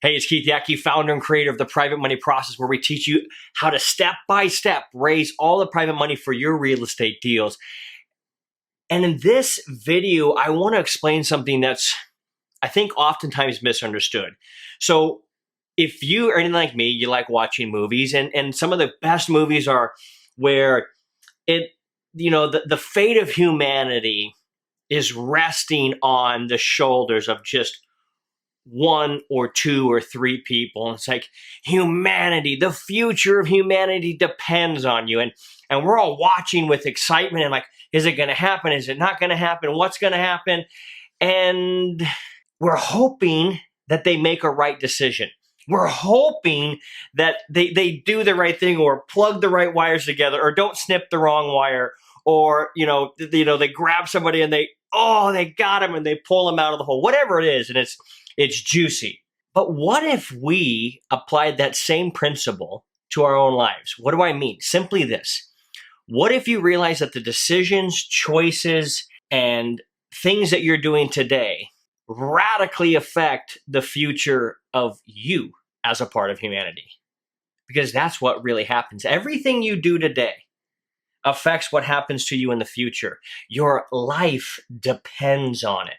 Hey, it's Keith Yackey, founder and creator of the Private Money Process, where we teach you how to step by step raise all the private money for your real estate deals. And in this video, I want to explain something that's, I think, oftentimes misunderstood. So if you are anything like me, you like watching movies, and some of the best movies are where the fate of humanity is resting on the shoulders of just one or two or three people. And it's like humanity, the future of humanity depends on you. And we're all watching with excitement and like, is it going to happen? Is it not going to happen? What's going to happen? And we're hoping that they make a right decision. We're hoping that they do the right thing or plug the right wires together or don't snip the wrong wire, or they grab somebody and they got him and they pull him out of the hole, whatever it is, and it's juicy. But what if we applied that same principle to our own lives? What do I mean? Simply this. What if you realize that the decisions, choices, and things that you're doing today radically affect the future of you as a part of humanity? Because that's what really happens. Everything you do today affects what happens to you in the future. Your life depends on it.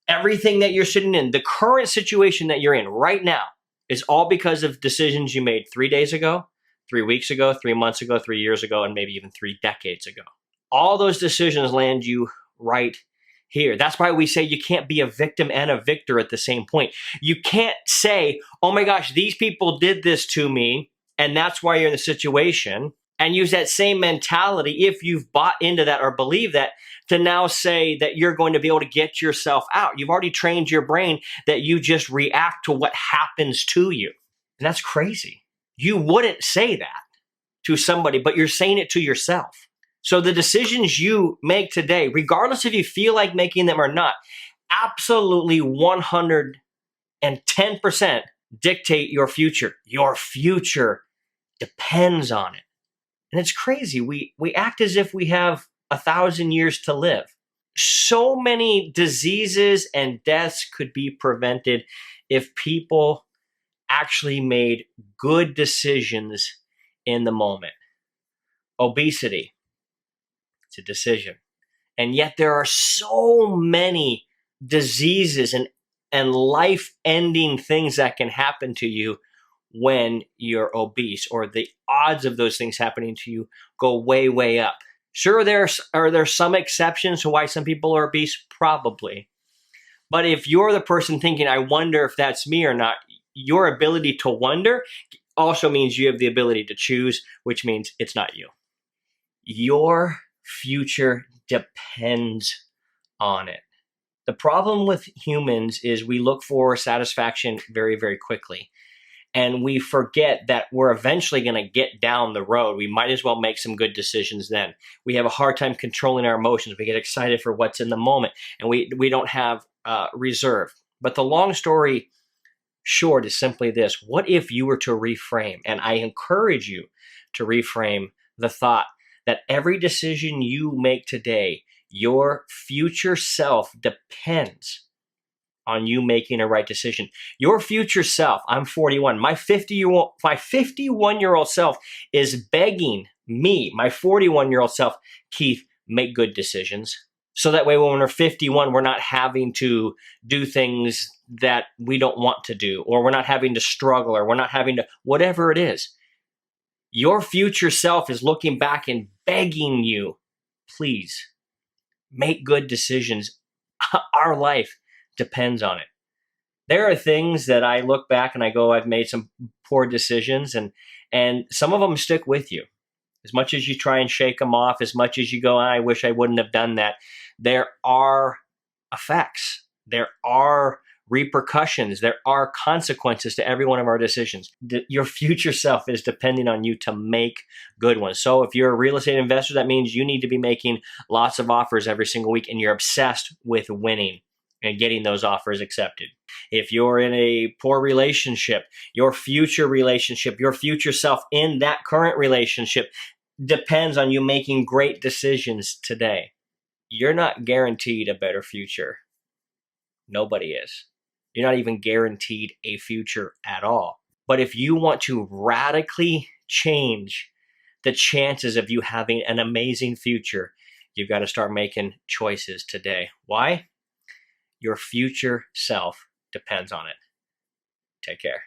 Everything that you're sitting in, the current situation that you're in right now, is all because of decisions you made 3 days ago, 3 weeks ago, 3 months ago, 3 years ago, and maybe even 3 decades ago. All those decisions land you right here. That's why we say you can't be a victim and a victor at the same point. You can't say, oh my gosh, these people did this to me, and that's why you're in the situation, and use that same mentality, if you've bought into that or believe that, to now say that you're going to be able to get yourself out. You've already trained your brain that you just react to what happens to you. And that's crazy. You wouldn't say that to somebody, but you're saying it to yourself. So the decisions you make today, regardless if you feel like making them or not, absolutely 110% dictate your future. Your future depends on it. And it's crazy. We act as if we have 1,000 years to live. So many diseases and deaths could be prevented if people actually made good decisions in the moment. Obesity, it's a decision. And yet there are so many diseases and life-ending things that can happen to you when you're obese, or the odds of those things happening to you go way, way up. Sure, are there some exceptions to why some people are obese? Probably. But if you're the person thinking, I wonder if that's me or not, your ability to wonder also means you have the ability to choose, which means it's not you. Your future depends on it. The problem with humans is we look for satisfaction very, very quickly. And we forget that we're eventually going to get down the road. We might as well make some good decisions then. We have a hard time controlling our emotions. We get excited for what's in the moment, and we don't have reserve. But the long story short is simply this. What if you were to reframe? And I encourage you to reframe the thought that every decision you make today, your future self depends on you making a right decision. Your future self, I'm 41, my 51-year-old self is begging me, my 41-year-old self, Keith, make good decisions. So that way when we're 51, we're not having to do things that we don't want to do, or we're not having to struggle, or we're not having to, whatever it is. Your future self is looking back and begging you, please, make good decisions. Our life depends on it. There are things that I look back and I go, I've made some poor decisions, and some of them stick with you. As much as you try and shake them off, as much as you go, I wish I wouldn't have done that, there are effects. There are repercussions. There are consequences to every one of our decisions. Your future self is depending on you to make good ones. So if you're a real estate investor, that means you need to be making lots of offers every single week, and you're obsessed with winning and getting those offers accepted. If you're in a poor relationship, your future self in that current relationship depends on you making great decisions today. You're not guaranteed a better future. Nobody is. You're not even guaranteed a future at all. But if you want to radically change the chances of you having an amazing future, you've got to start making choices today. Why? Your future self depends on it. Take care.